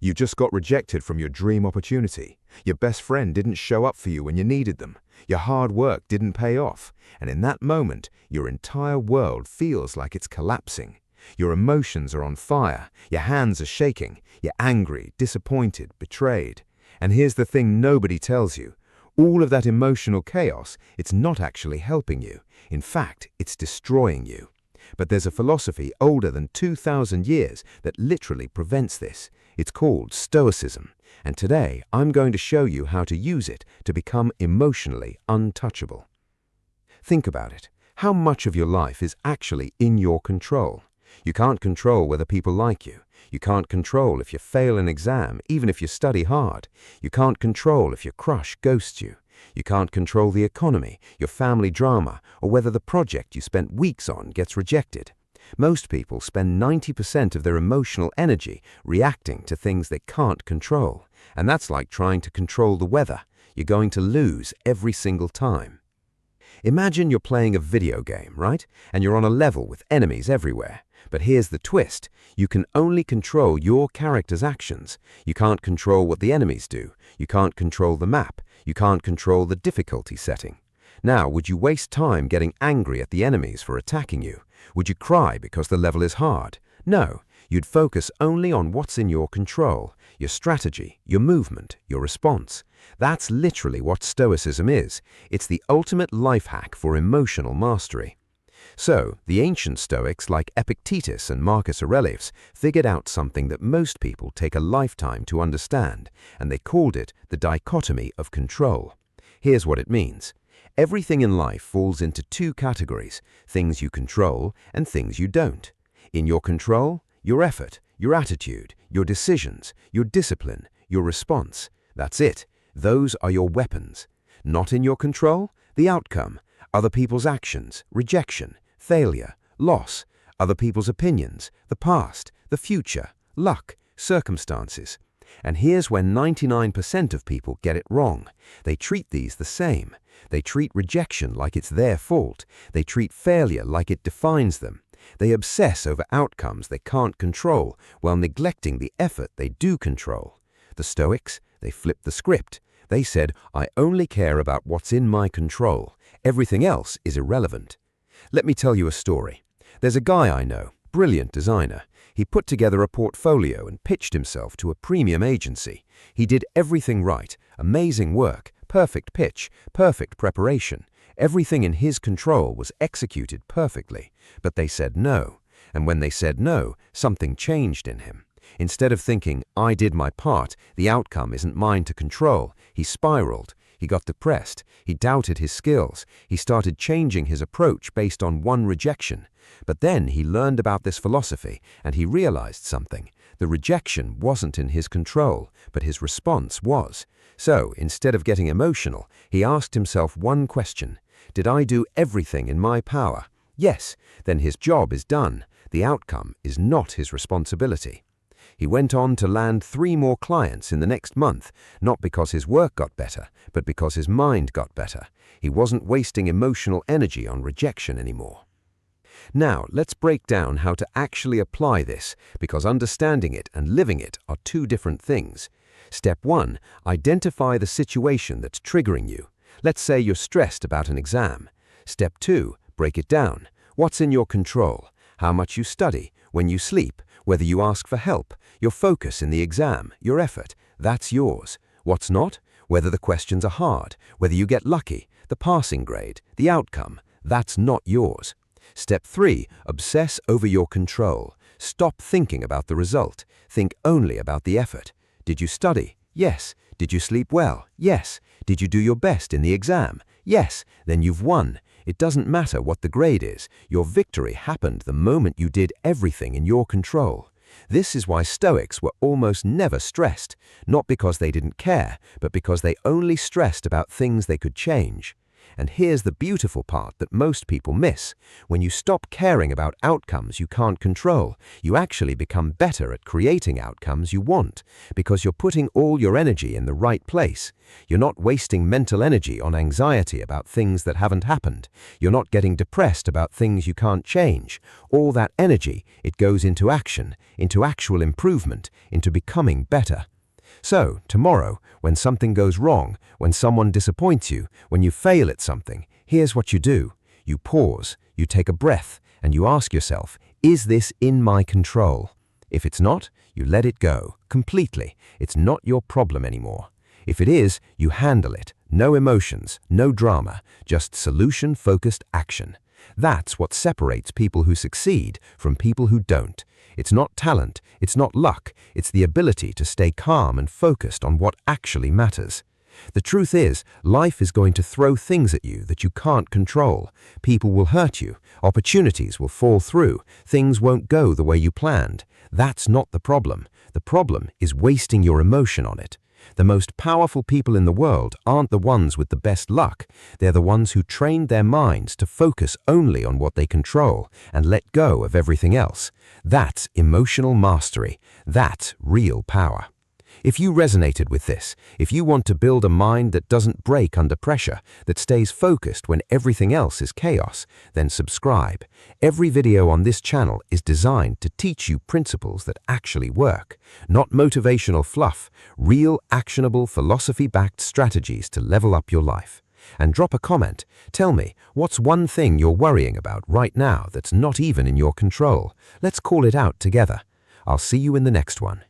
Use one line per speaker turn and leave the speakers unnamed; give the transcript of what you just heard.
You just got rejected from your dream opportunity. Your best friend didn't show up for you when you needed them. Your hard work didn't pay off. And in that moment, your entire world feels like it's collapsing. Your emotions are on fire. Your hands are shaking. You're angry, disappointed, betrayed. And here's the thing nobody tells you. All of that emotional chaos, it's not actually helping you. In fact, it's destroying you. But there's a philosophy older than 2,000 years that literally prevents this. It's called Stoicism. And today, I'm going to show you how to use it to become emotionally untouchable. Think about it. How much of your life is actually in your control? You can't control whether people like you. You can't control if you fail an exam, even if you study hard. You can't control if your crush ghosts you. You can't control the economy, your family drama, or whether the project you spent weeks on gets rejected. Most people spend 90% of their emotional energy reacting to things they can't control. And that's like trying to control the weather. You're going to lose every single time. Imagine you're playing a video game, right? And you're on a level with enemies everywhere. But here's the twist. You can only control your character's actions. You can't control what the enemies do. You can't control the map. You can't control the difficulty setting. Now, would you waste time getting angry at the enemies for attacking you? Would you cry because the level is hard? No, you'd focus only on what's in your control, your strategy, your movement, your response. That's literally what Stoicism is. It's the ultimate life hack for emotional mastery. So, the ancient Stoics like Epictetus and Marcus Aurelius figured out something that most people take a lifetime to understand, and they called it the dichotomy of control. Here's what it means. Everything in life falls into two categories, things you control and things you don't. In your control, your effort, your attitude, your decisions, your discipline, your response. That's it. Those are your weapons. Not in your control, the outcome. Other people's actions, rejection, failure, loss, other people's opinions, the past, the future, luck, circumstances. And here's where 99% of people get it wrong. They treat these the same. They treat rejection like it's their fault. They treat failure like it defines them. They obsess over outcomes they can't control while neglecting the effort they do control. The Stoics, they flipped the script. They said, I only care about what's in my control. Everything else is irrelevant. Let me tell you a story. There's a guy I know, brilliant designer. He put together a portfolio and pitched himself to a premium agency. He did everything right, amazing work, perfect pitch, perfect preparation. Everything in his control was executed perfectly, but they said no. And when they said no, something changed in him. Instead of thinking, I did my part, the outcome isn't mine to control, he spiraled. He got depressed. He doubted his skills. He started changing his approach based on one rejection. But then he learned about this philosophy and he realized something. The rejection wasn't in his control, but his response was. So, instead of getting emotional, he asked himself one question. Did I do everything in my power? Yes. Then his job is done. The outcome is not his responsibility. He went on to land 3 more clients in the next month, not because his work got better, but because his mind got better. He wasn't wasting emotional energy on rejection anymore. Now, let's break down how to actually apply this, because understanding it and living it are two different things. Step 1. Identify the situation that's triggering you. Let's say you're stressed about an exam. Step 2. Break it down. What's in your control? How much you study, when you sleep, whether you ask for help, your focus in the exam, your effort, that's yours. What's not? Whether the questions are hard, whether you get lucky, the passing grade, the outcome, that's not yours. Step 3. Obsess over your control. Stop thinking about the result. Think only about the effort. Did you study? Yes. Did you sleep well? Yes. Did you do your best in the exam? Yes. Then you've won. It doesn't matter what the grade is. Your victory happened the moment you did everything in your control. This is why Stoics were almost never stressed, not because they didn't care, but because they only stressed about things they could change.
And here's the beautiful part that most people miss. When you stop caring about outcomes you can't control, you actually become better at creating outcomes you want, because you're putting all your energy in the right place. You're not wasting mental energy on anxiety about things that haven't happened. You're not getting depressed about things you can't change. All that energy, it goes into action, into actual improvement, into becoming better. So, tomorrow, when something goes wrong, when someone disappoints you, when you fail at something, here's what you do. You pause, you take a breath, and you ask yourself, is this in my control? If it's not, you let it go, completely. It's not your problem anymore. If it is, you handle it. No emotions, no drama, just solution-focused action. That's what separates people who succeed from people who don't. It's not talent, it's not luck, it's the ability to stay calm and focused on what actually matters. The truth is, life is going to throw things at you that you can't control. People will hurt you, opportunities will fall through, things won't go the way you planned. That's not the problem. The problem is wasting your emotion on it. The most powerful people in the world aren't the ones with the best luck. They're the ones who trained their minds to focus only on what they control and let go of everything else. That's emotional mastery. That's real power. If you resonated with this, if you want to build a mind that doesn't break under pressure, that stays focused when everything else is chaos, then subscribe. Every video on this channel is designed to teach you principles that actually work, not motivational fluff, real, actionable, philosophy-backed strategies to level up your life. And drop a comment. Tell me, what's one thing you're worrying about right now that's not even in your control? Let's call it out together. I'll see you in the next one.